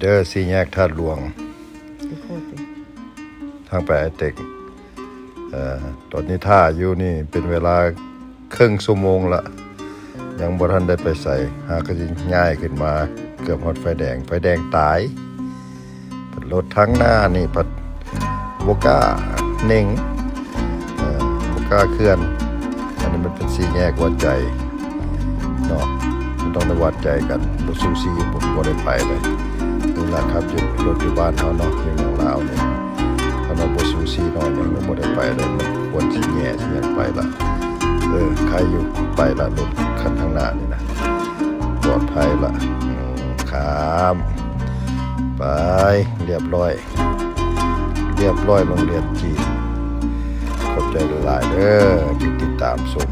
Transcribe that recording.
เด้อสี่แยกธาตุหลวงทางไปไอเต็กตอนนี้ท่าอยู่นี่เป็นเวลาครึ่งชั่วโมงละยังบ่ทันได้ไปใส่หาก็สิง่ายขึ้นมาเกือบฮอดไฟแดงตายรถทั้งหน้านี่พัดบ่กล้าเน่งบ่กล้าเคลื่อนอันนี้มันเป็นสี่แยกวัดใจเนาะมันต้องได้วัดใจกันบ่ซูซีบ่ได้ไปเลยนี่ล่ะครับอยู่รถอยู่บ้านเฮาเนาะอยู่เมืองลาวนี่ถ้าเราบ่ซูซีหน่อยนึงก็บ่ได้ไปเลยมันควรสิแย่สิยังไปละใครอยู่ไปละรถคันข้างหน้านี่นะปลอดภัยละครับไปเรียบร้อยโรงเรียนจีนขอบใจหลายๆเด้อที่ติดตามชม